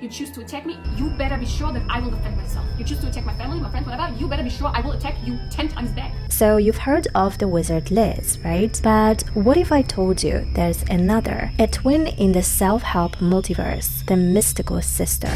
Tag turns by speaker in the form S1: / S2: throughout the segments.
S1: you choose to attack me, you better be sure that I will defend myself. You choose to attack my family, my friends, whatever, you better be sure I will attack you 10 times back.
S2: So you've heard of the wizard Liz, right? But what if I told you there's another, a twin in the self-help multiverse, the mystical sister?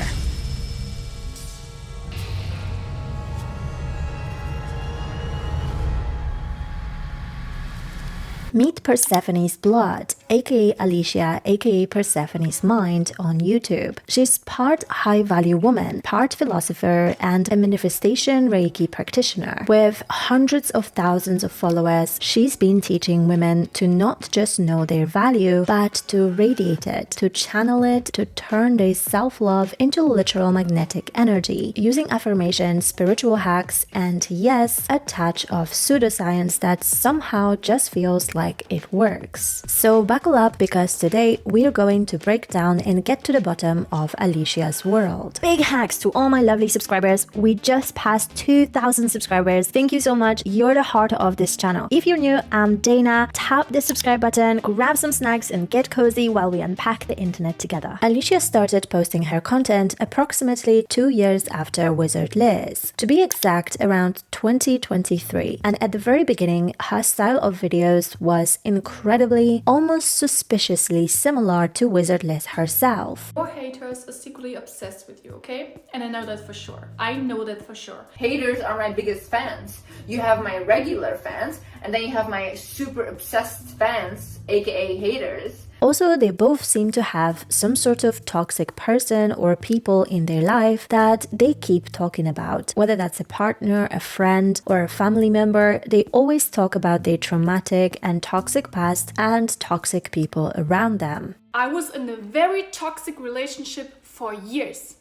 S2: Meet Persephonesblood, aka Alessia, aka Persephonesmind on YouTube. She's part high-value woman, part philosopher, and a manifestation Reiki practitioner. With hundreds of thousands of followers, she's been teaching women to not just know their value, but to radiate it, to channel it, to turn their self-love into literal magnetic energy, using affirmations, spiritual hacks, and yes, a touch of pseudoscience that somehow just feels like it works. So buckle up, because today we're going to break down and get to the bottom of Alessia's world. Big hacks to all my lovely subscribers. We just passed 2,000 subscribers. Thank you so much. You're the heart of this channel. If you're new, I'm Dana. Tap the subscribe button, grab some snacks, and get cozy while we unpack the internet together. Alessia started posting her content approximately 2 years after WizardLiz. To be exact, around 2023. And at the very beginning, her style of videos was incredibly, almost suspiciously similar to WizardLiz herself.
S1: Your haters are secretly obsessed with you, okay? And I know that for sure. I know that for sure.
S3: Haters are my biggest fans. You have my regular fans, and then you have my super obsessed fans, aka haters.
S2: Also, they both seem to have some sort of toxic person or people in their life that they keep talking about. Whether that's a partner, a friend, or a family member, they always talk about their traumatic and toxic past and toxic people around them.
S1: I was in a very toxic relationship for years.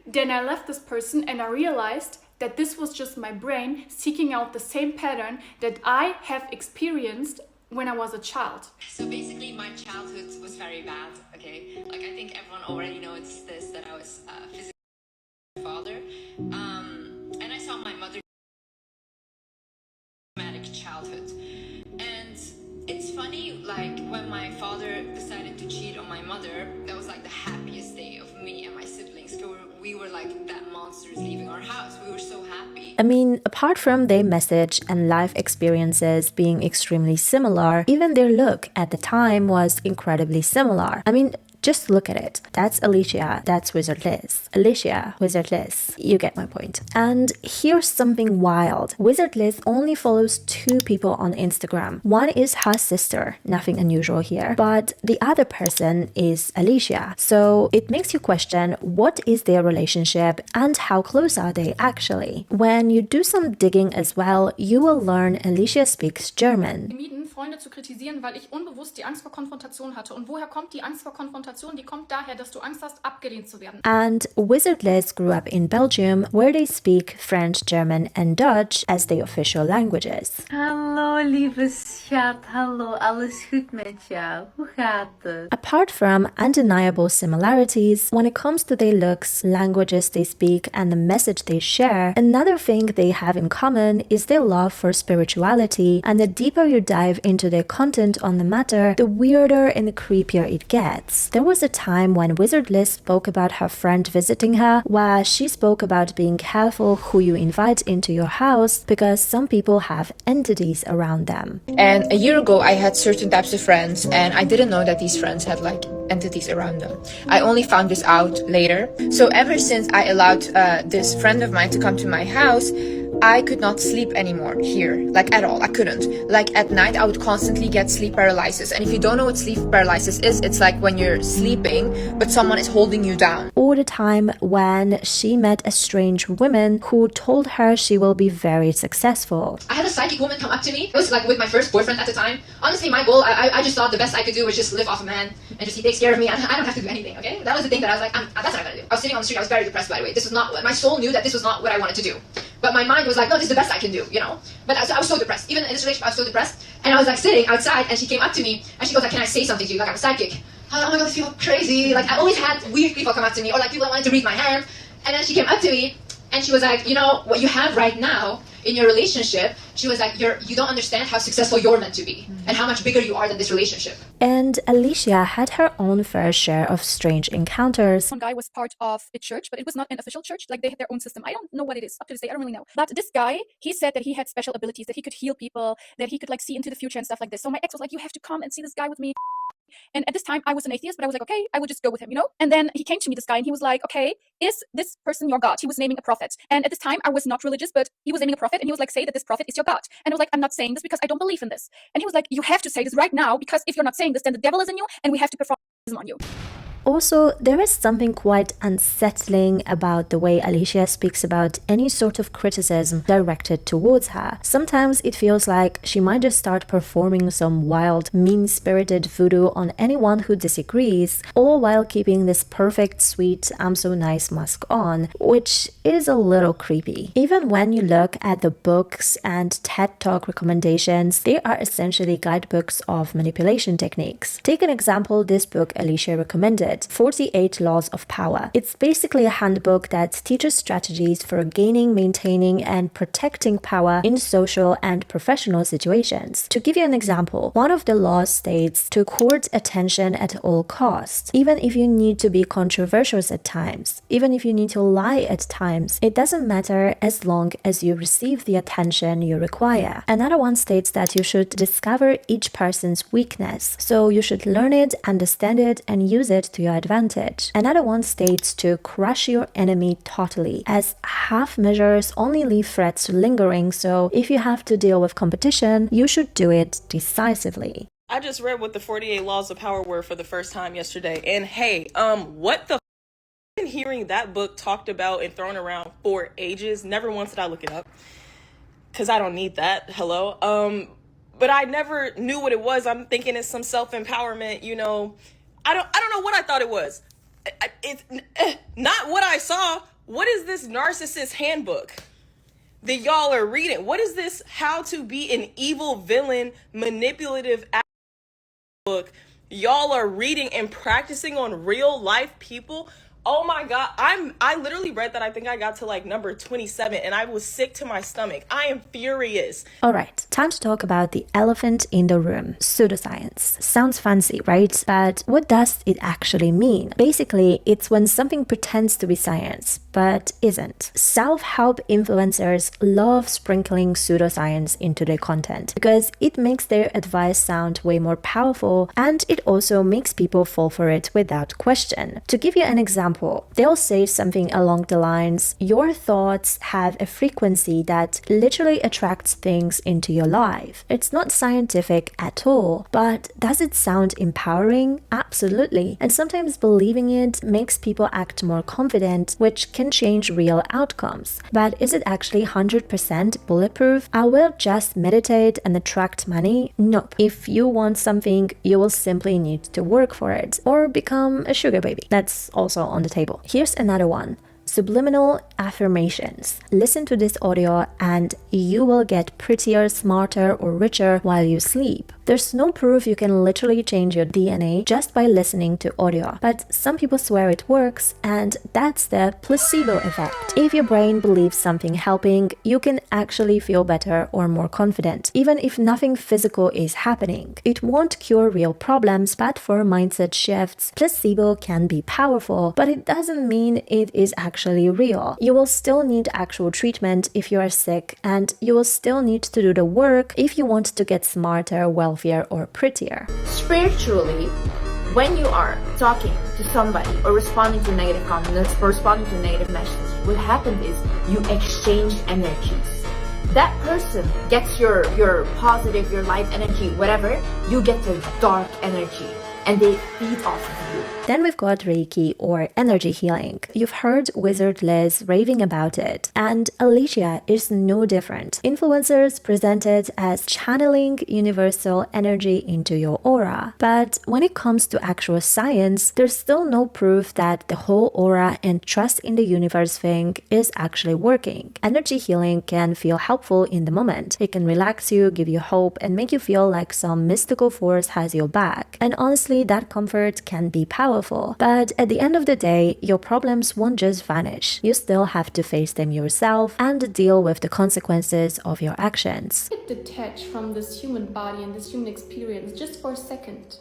S1: Then I left this person and I realized that this was just my brain seeking out the same pattern that I have experienced when I was a child.
S4: So basically my childhood was very bad, okay? Like I think everyone already knows this, that I was physically father. And I saw my mother traumatic childhood. And it's funny, like when my father decided to cheat on my mother, that was like the happiest day of me and my siblings. We were like that monsters leaving our house. We were so happy.
S2: I mean, apart from their message and life experiences being extremely similar, even their look at the time was incredibly similar. I mean, just look at it. That's Alessia, that's WizardLiz. Alessia, WizardLiz. You get my point. And here's something wild. WizardLiz only follows 2 people on Instagram. One is her sister, nothing unusual here, but the other person is Alessia. So it makes you question, what is their relationship and how close are they actually? When you do some digging as well, you will learn Alessia speaks German.
S1: Vermieden, Freunde zu kritisieren, weil ich unbewusst die Angst vor Konfrontation hatte. Und woher kommt die Angst vor Konfrontation? Die kommt daher, dass du Angst hast, abgelehnt zu werden.
S2: And WizardLiz grew up in Belgium, where they speak French, German, and Dutch as the official languages.
S5: Hallo lieve schat, hallo, alles goed met jou? Hoe gaat het?
S2: Apart from undeniable similarities, when it comes to their looks, languages they speak, and the message they share, another thing they have in common is their love for spirituality, and the deeper you dive into their content on the matter, the weirder and creepier it gets. There was a time when WizardLiz spoke about her friend visiting her, where she spoke about being careful who you invite into your house because some people have entities around them.
S6: And a year ago I had certain types of friends and I didn't know that these friends had like entities around them. I only found this out later. So ever since I allowed this friend of mine to come to my house, I could not sleep anymore here, like at all. I couldn't. Like at night, I would constantly get sleep paralysis. And if you don't know what sleep paralysis is, it's like when you're sleeping, but someone is holding you down.
S2: Or the time when she met a strange woman who told her she will be very successful.
S3: I had a psychic woman come up to me. It was like with my first boyfriend at the time. Honestly, my goal, I just thought the best I could do was just live off a man and just he takes care of me. I don't have to do anything, okay? That was the thing that I was like, that's what I'm gonna do. I was sitting on the street, I was very depressed, by the way. This was not, my soul knew that this was not what I wanted to do. But my mind was like, no, this is the best I can do, you know? But I was so depressed. Even in this relationship, I was so depressed. And I was like sitting outside and she came up to me and she goes like, can I say something to you? Like I'm a psychic. Oh my god, these people are crazy. Like I always had weird people come up to me or like people that wanted to read my hand. And then she came up to me and she was like, you know, what you have right now in your relationship, she was like, you don't understand how successful you're meant to be and how much bigger you are than this relationship.
S2: And Alessia had her own fair share of strange encounters.
S1: One guy was part of a church, but it was not an official church. Like, they had their own system. I don't know what it is. Up to this day, I don't really know. But this guy, he said that he had special abilities, that he could heal people, that he could like see into the future and stuff like this. So my ex was like, you have to come and see this guy with me. And at this time, I was an atheist, but I was like, okay, I would just go with him, you know? And then he came to me, this guy, and he was like, okay, is this person your God? He was naming a prophet. And at this time, I was not religious, but he was naming a prophet, and he was like, say that this prophet is your God. And I was like, I'm not saying this because I don't believe in this. And he was like, you have to say this right now, because if you're not saying this, then the devil is in you, and we have to perform on you.
S2: Also, there is something quite unsettling about the way Alessia speaks about any sort of criticism directed towards her. Sometimes it feels like she might just start performing some wild, mean-spirited voodoo on anyone who disagrees, all while keeping this perfect, sweet, I'm so nice mask on, which is a little creepy. Even when you look at the books and TED Talk recommendations, they are essentially guidebooks of manipulation techniques. Take an example, this book Alessia recommended, 48 Laws of Power. It's basically a handbook that teaches strategies for gaining, maintaining, and protecting power in social and professional situations. To give you an example, one of the laws states to court attention at all costs. Even if you need to be controversial at times, even if you need to lie at times, it doesn't matter as long as you receive the attention you require. Another one states that you should discover each person's weakness, so you should learn it, understand it, and use it to your advantage. Another one states to crush your enemy totally, as half measures only leave threats lingering, so if you have to deal with competition, you should do it decisively.
S7: I just read what the 48 Laws of Power were for the first time yesterday, and hey, what the f***? I've been hearing that book talked about and thrown around for ages. Never once did I look it up, because I don't need that, hello. But I never knew what it was. I'm thinking it's some self-empowerment, you know. I don't know what I thought it was. It's not what I saw. What is this narcissist handbook that y'all are reading? What is this how to be an evil villain, manipulative book y'all are reading and practicing on real life people? Oh my God, I literally read that. I think I got to like number 27 and I was sick to my stomach. I am furious.
S2: Alright, time to talk about the elephant in the room, pseudoscience. Sounds fancy, right? But what does it actually mean? Basically, it's when something pretends to be science, but isn't. Self-help influencers love sprinkling pseudoscience into their content because it makes their advice sound way more powerful, and it also makes people fall for it without question. To give you an example, they'll say something along the lines, your thoughts have a frequency that literally attracts things into your life. It's not scientific at all, but does it sound empowering? Absolutely. And sometimes believing it makes people act more confident, which can change real outcomes. But is it actually 100% bulletproof? I will just meditate and attract money? Nope. If you want something, you will simply need to work for it or become a sugar baby. That's also on the table. Here's another one. Subliminal affirmations. Listen to this audio and you will get prettier, smarter, or richer while you sleep. There's no proof you can literally change your DNA just by listening to audio, but some people swear it works, and that's the placebo effect. If your brain believes something helping, you can actually feel better or more confident, even if nothing physical is happening. It won't cure real problems, but for mindset shifts, placebo can be powerful, but it doesn't mean it is actually real. You will still need actual treatment if you are sick, and you will still need to do the work if you want to get smarter, wealthier, or prettier.
S8: Spiritually, when you are talking to somebody or responding to negative comments or responding to negative messages, what happens is you exchange energies. That person gets your positive, your light energy, whatever, you get their dark energy, and they feed off of you.
S2: Then we've got Reiki, or energy healing. You've heard WizardLiz raving about it, and Alessia is no different. Influencers present it as channeling universal energy into your aura. But when it comes to actual science, there's still no proof that the whole aura and trust in the universe thing is actually working. Energy healing can feel helpful in the moment. It can relax you, give you hope, and make you feel like some mystical force has your back. And honestly, obviously that comfort can be powerful, but at the end of the day, your problems won't just vanish. You still have to face them yourself and deal with the consequences of your actions.
S1: Detach from this human body and this human experience just for a second,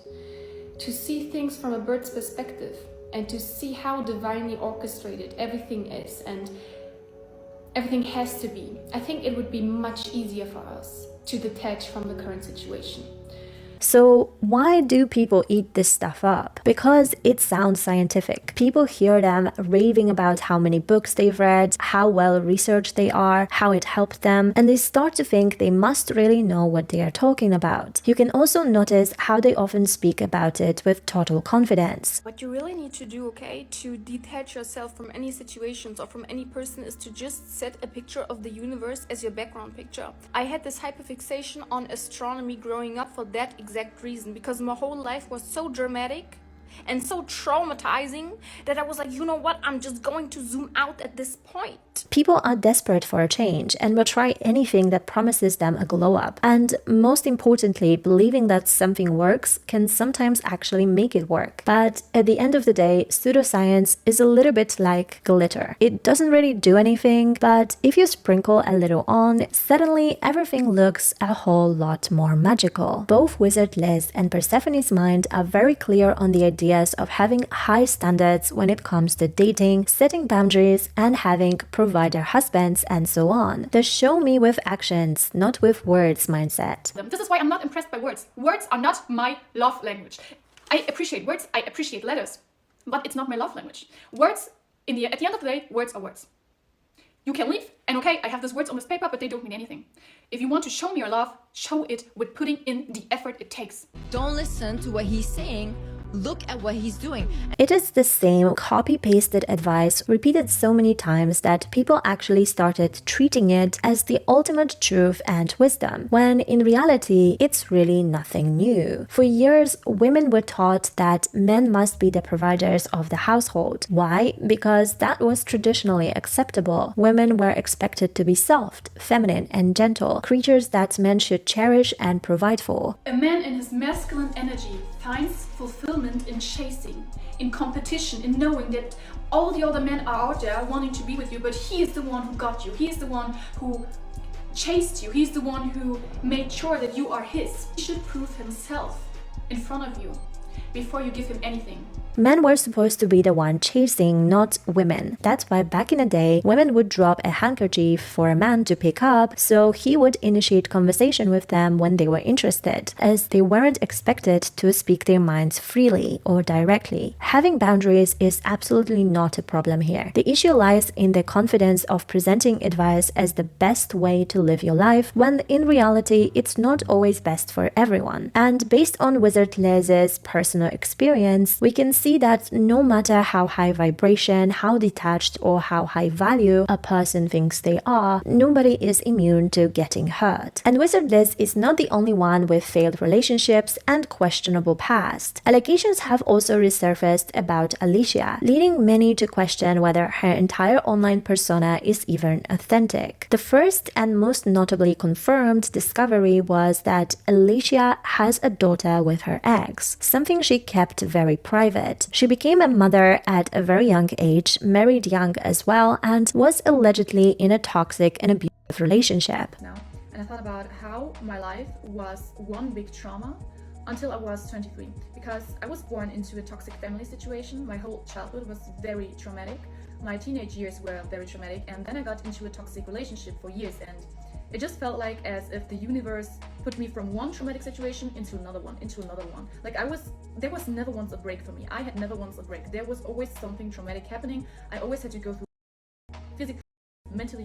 S1: to see things from a bird's perspective and to see how divinely orchestrated everything is and everything has to be. I think it would be much easier for us to detach from the current situation.
S2: So why do people eat this stuff up? Because it sounds scientific. People hear them raving about how many books they've read, how well researched they are, how it helped them, and they start to think they must really know what they are talking about. You can also notice how they often speak about it with total confidence.
S1: What you really need to do, okay, to detach yourself from any situations or from any person is to just set a picture of the universe as your background picture. I had this hyperfixation on astronomy growing up for that exact reason, because my whole life was so dramatic and so traumatizing that I was like, you know what, I'm just going to zoom out at this point.
S2: People are desperate for a change and will try anything that promises them a glow up. And most importantly, believing that something works can sometimes actually make it work. But at the end of the day, pseudoscience is a little bit like glitter. It doesn't really do anything, but if you sprinkle a little on, suddenly everything looks a whole lot more magical. Both WizardLiz and Persephonesmind are very clear on the ideas of having high standards when it comes to dating, setting boundaries, and having provider husbands and so on. The show me with actions, not with words mindset.
S1: This is why I'm not impressed by words. Words are not my love language. I appreciate words, I appreciate letters, but it's not my love language. Words, at the end of the day, words are words. You can leave, and okay, I have these words on this paper, but they don't mean anything. If you want to show me your love, show it with putting in the effort it takes.
S4: Don't listen to what he's saying. Look at what he's doing.
S2: It is the same copy-pasted advice repeated so many times that people actually started treating it as the ultimate truth and wisdom, when in reality, it's really nothing new. For years, women were taught that men must be the providers of the household. Why? Because that was traditionally acceptable. Women were expected to be soft, feminine, and gentle, creatures that men should cherish and provide for.
S1: A man in his masculine energy finds fulfillment in chasing, in competition, in knowing that all the other men are out there wanting to be with you, but he is the one who got you. He is the one who chased you. He's the one who made sure that you are his. He should prove himself in front of you before you give him anything.
S2: Men were supposed to be the one chasing, not women. That's why back in the day, women would drop a handkerchief for a man to pick up, so he would initiate conversation with them when they were interested, as they weren't expected to speak their minds freely or directly. Having boundaries is absolutely not a problem here. The issue lies in the confidence of presenting advice as the best way to live your life, when in reality, it's not always best for everyone. And based on WizardLiz's personal experience, we can see that no matter how high vibration, how detached, or how high value a person thinks they are, nobody is immune to getting hurt. And WizardLiz is not the only one with failed relationships and questionable past. Allegations have also resurfaced about Alessia, leading many to question whether her entire online persona is even authentic. The first and most notably confirmed discovery was that Alessia has a daughter with her ex, something she kept very private. She became a mother at a very young age, married young as well, and was allegedly in a toxic and abusive relationship.
S1: Now, and I thought about how my life was one big trauma until I was 23, because I was born into a toxic family situation. My whole childhood was very traumatic. My teenage years were very traumatic, and then I got into a toxic relationship for years, and it just felt like as if the universe put me from one traumatic situation into another one, Like there was never once a break for me. I had never once a break. There was always something traumatic happening. I always had to go through physically, mentally.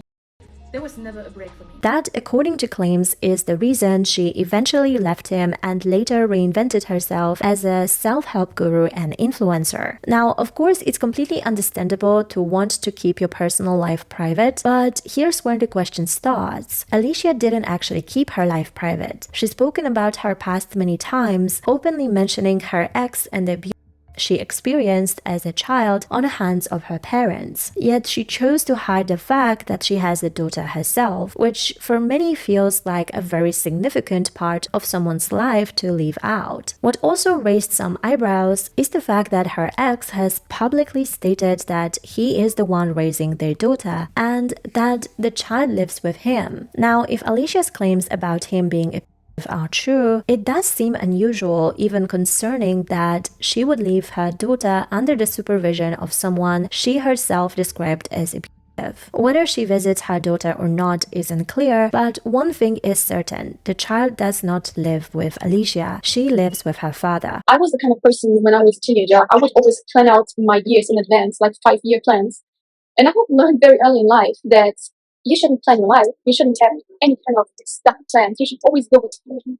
S1: There was never a break for me.
S2: That, according to claims, is the reason she eventually left him and later reinvented herself as a self-help guru and influencer. Now, of course, it's completely understandable to want to keep your personal life private, but here's where the question starts. Alessia didn't actually keep her life private. She's spoken about her past many times, openly mentioning her ex and the abuse she experienced as a child on the hands of her parents. Yet she chose to hide the fact that she has a daughter herself, which for many feels like a very significant part of someone's life to leave out. What also raised some eyebrows is the fact that her ex has publicly stated that he is the one raising their daughter and that the child lives with him. Now, if Alessia's claims about him being a are true, it does seem unusual, even concerning, that she would leave her daughter under the supervision of someone she herself described as abusive. Whether she visits her daughter or not is unclear, but one thing is certain: the child does not live with Alessia. She lives with her father.
S9: I was the kind of person when I was a teenager, I would always plan out my years in advance, like 5-year plans. And I have learned very early in life that you shouldn't plan your life. You shouldn't have any kind of stuck plans. You should always go with the flow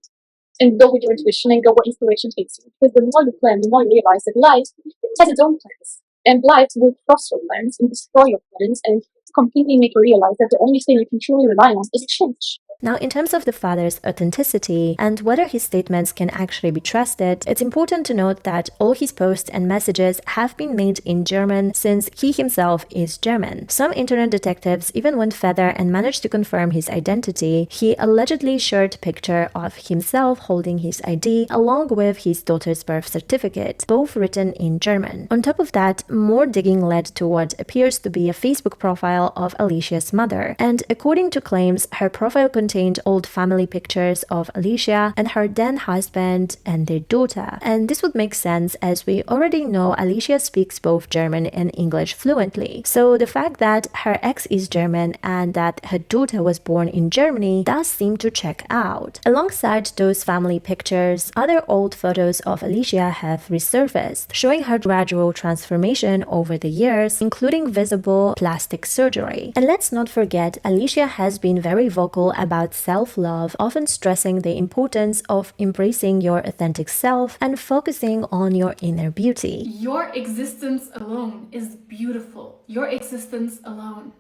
S9: and go with your intuition and go where inspiration takes you. Because the more you plan, the more you realize that life has its own plans. And life will cross your plans and destroy your plans and completely make you realize that the only thing you can truly rely on is change.
S2: Now, in terms of the father's authenticity and whether his statements can actually be trusted, it's important to note that all his posts and messages have been made in German, since he himself is German. Some internet detectives even went further and managed to confirm his identity. He allegedly shared a picture of himself holding his ID along with his daughter's birth certificate, both written in German. On top of that, more digging led to what appears to be a Facebook profile of Alessia's mother, and according to claims, her profile contained old family pictures of Alessia and her then husband and their daughter. And this would make sense, as we already know Alessia speaks both German and English fluently. So the fact that her ex is German and that her daughter was born in Germany does seem to check out. Alongside those family pictures, other old photos of Alessia have resurfaced, showing her gradual transformation over the years, including visible plastic surgery. And let's not forget, Alessia has been very vocal about self-love, often stressing the importance of embracing your authentic self and focusing on your inner beauty.
S1: Your existence alone is beautiful. Your existence alone.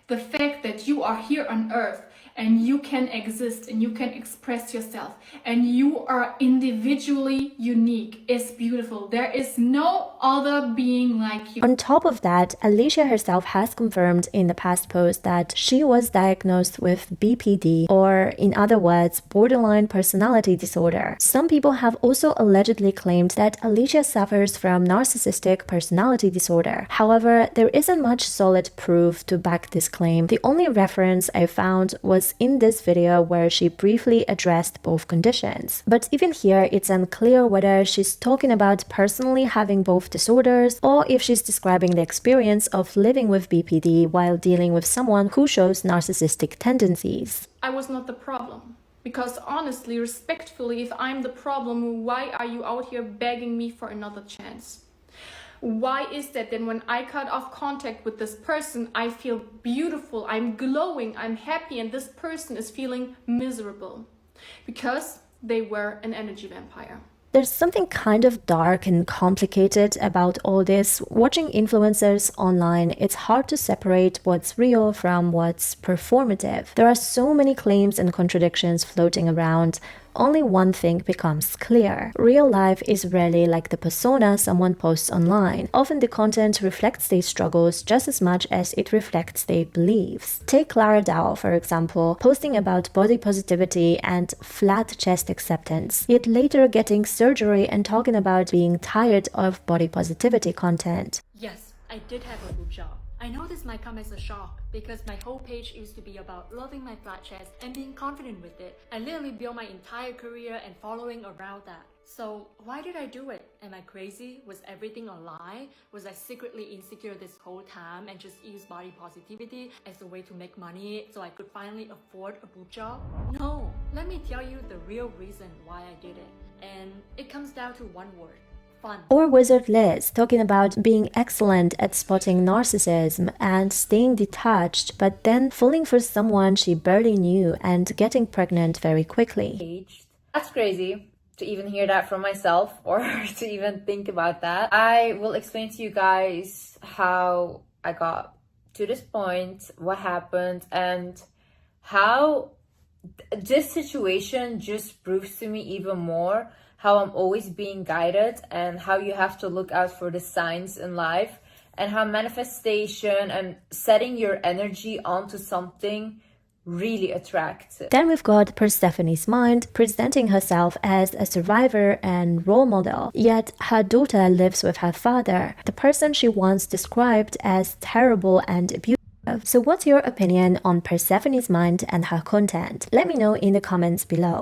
S1: The fact that you are here on earth and you can exist and you can express yourself and you are individually unique is beautiful. There is no other being like you.
S2: On top of that, Alessia herself has confirmed in the past post that she was diagnosed with BPD, or in other words, borderline personality disorder. Some people have also allegedly claimed that Alessia suffers from narcissistic personality disorder. However, there isn't much solid proof to back this claim. The only reference I found was in this video where she briefly addressed both conditions. But even here, it's unclear whether she's talking about personally having both disorders or if she's describing the experience of living with BPD while dealing with someone who shows narcissistic tendencies.
S1: I was not the problem. Because honestly, respectfully, if I'm the problem, why are you out here begging me for another chance? Why is that then when I cut off contact with this person, I feel beautiful, I'm glowing, I'm happy, and this person is feeling miserable? Because they were an energy vampire.
S2: There's something kind of dark and complicated about all this. Watching influencers online, it's hard to separate what's real from what's performative. There are so many claims and contradictions floating around. Only one thing becomes clear. Real life is rarely like the persona someone posts online. Often the content reflects their struggles just as much as it reflects their beliefs. Take Clara Dow, for example, posting about body positivity and flat chest acceptance, yet later getting surgery and talking about being tired of body positivity content.
S10: Yes, I did have a boob job. I know this might come as a shock because my whole page used to be about loving my flat chest and being confident with it. I literally built my entire career and following around that. So why did I do it? Am I crazy? Was everything a lie? Was I secretly insecure this whole time and just use body positivity as a way to make money so I could finally afford a boob job? No, let me tell you the real reason why I did it. And it comes down to one word. Fun.
S2: Or WizardLiz talking about being excellent at spotting narcissism and staying detached, but then falling for someone she barely knew and getting pregnant very quickly.
S11: That's crazy to even hear that from myself or to even think about that. I will explain to you guys how I got to this point, what happened, and how this situation just proves to me even more how I'm always being guided, and how you have to look out for the signs in life, and how manifestation and setting your energy onto something really attractive.
S2: Then we've got Persephonesmind presenting herself as a survivor and role model, yet her daughter lives with her father, the person she once described as terrible and abusive. So what's your opinion on Persephonesmind and her content? Let me know in the comments below.